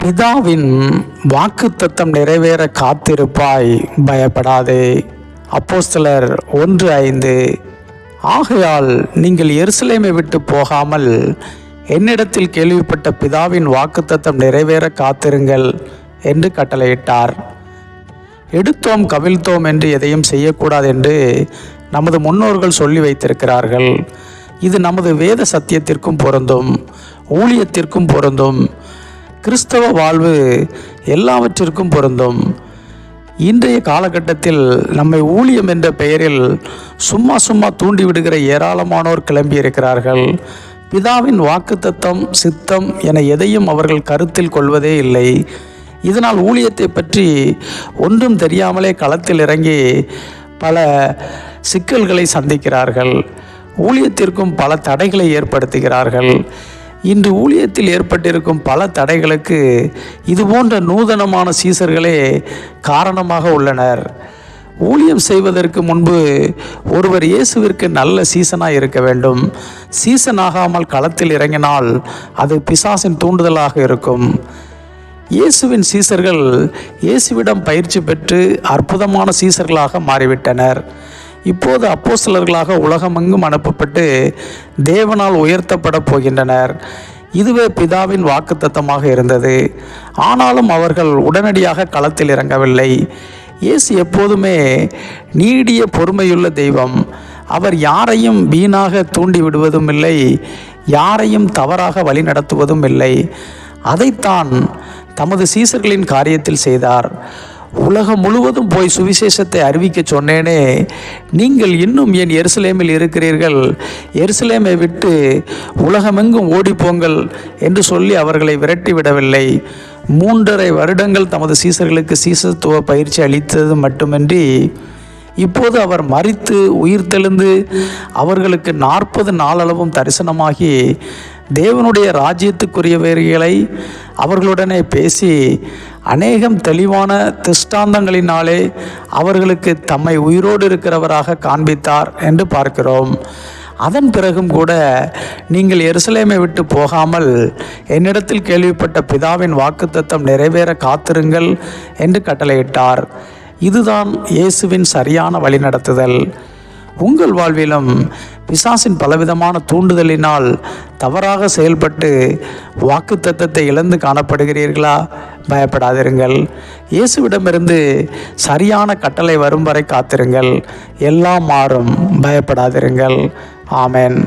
பிதாவின் வாக்குத்தத்தம் நிறைவேற காத்திருப்பாய், பயப்படாதே. அப்போஸ்தலர் 1:5. ஆகையால் நீங்கள் எருசலேமை விட்டு போகாமல் என்னிடத்தில் கேள்விப்பட்ட பிதாவின் வாக்குத்தத்தம் நிறைவேற காத்திருங்கள் என்று கட்டளையிட்டார். எடுத்தோம் கவிழ்த்தோம் என்று எதையும் செய்யக்கூடாது என்று நமது முன்னோர்கள் சொல்லி வைத்திருக்கிறார்கள். இது நமது வேத சத்தியத்திற்கும் பொருந்தும், ஊழியத்திற்கும் பொருந்தும், கிறிஸ்தவ வாழ்வு எல்லாவற்றிற்கும் பொருந்தும். இன்றைய காலகட்டத்தில் நம்மை ஊழியம் என்ற பெயரில் சும்மா தூண்டிவிடுகிற ஏராளமானோர் கிளம்பியிருக்கிறார்கள். பிதாவின் வாக்குத்தத்தம், சித்தம் என எதையும் அவர்கள் கருத்தில் கொள்வதே இல்லை. இதனால் ஊழியத்தை பற்றி ஒன்றும் தெரியாமலே களத்தில் இறங்கி பல சிக்கல்களை சந்திக்கிறார்கள். ஊழியத்திற்கும் பல தடைகளை ஏற்படுத்துகிறார்கள். இன்று ஊழியத்தில் ஏற்பட்டிருக்கும் பல தடைகளுக்கு இதுபோன்ற நூதனமான சீசர்களே காரணமாக உள்ளனர். ஊழியம் செய்வதற்கு முன்பு ஒருவர் இயேசுவிற்கு நல்ல சீசனாக இருக்க வேண்டும். சீசன் ஆகாமல் களத்தில் இறங்கினால் அது பிசாசின் தூண்டுதலாக இருக்கும். இயேசுவின் சீசர்கள் இயேசுவிடம் பயிற்சி பெற்று அற்புதமான சீசர்களாக மாறிவிட்டனர். இப்போது அப்போஸ்தலர்களாக உலகமெங்கும் அனுப்பப்பட்டு தேவனால் உயர்த்தப்பட போகின்றனர். இதுவே பிதாவின் வாக்குத்தத்தமாக இருந்தது. ஆனாலும் அவர்கள் உடனடியாக களத்தில் இறங்கவில்லை. இயேசு எப்போதுமே நீடிய பொறுமையுள்ள தெய்வம். அவர் யாரையும் வீணாக தூண்டி விடுவதும் இல்லை, யாரையும் தவறாக வழி நடத்துவதும் இல்லை. அதைத்தான் தமது சீசர்களின் காரியத்தில் செய்தார். உலகம் முழுவதும் போய் சுவிசேஷத்தை அறிவிக்க சொன்னேனே, நீங்கள் இன்னும் ஏன் எருசலேமில் இருக்கிறீர்கள்? எருசலேமை விட்டு உலகமெங்கும் ஓடிப்போங்கள் என்று சொல்லி அவர்களை விரட்டிவிடவில்லை. 3.5 வருடங்கள் தமது சீசர்களுக்கு சீசத்துவ பயிற்சி அளித்தது மட்டுமின்றி இப்போது அவர் மரித்து உயிர்த்தெழுந்து அவர்களுக்கு 40 நாளளவும் தரிசனமாகி தேவனுடைய ராஜ்யத்துக்குரியவர்களை அவர்களுடனே பேசி அநேகம் தெளிவான திஷ்டாந்தங்களினாலே அவர்களுக்கு தம்மை உயிரோடு இருக்கிறவராக காண்பித்தார் என்று பார்க்கிறோம். அதன் பிறகும் கூட நீங்கள் எருசலேமை விட்டு போகாமல் என்னிடத்தில் கேள்விப்பட்ட பிதாவின் வாக்குத்தத்தம் நிறைவேற காத்திருங்கள் என்று கட்டளையிட்டார். இதுதான் இயேசுவின் சரியான வழிநடத்துதல். உங்கள் வாழ்விலும் பிசாசின் பலவிதமான தூண்டுதலினால் தவறாக செயல்பட்டு வாக்குத்தத்தத்தை இழந்து காணப்படுகிறீர்களா? பயப்படாதிருங்கள். இயேசுவிடமிருந்து சரியான கட்டளை வரும் வரை காத்திருங்கள். எல்லாம் மாறும். பயப்படாதிருங்கள். ஆமென்.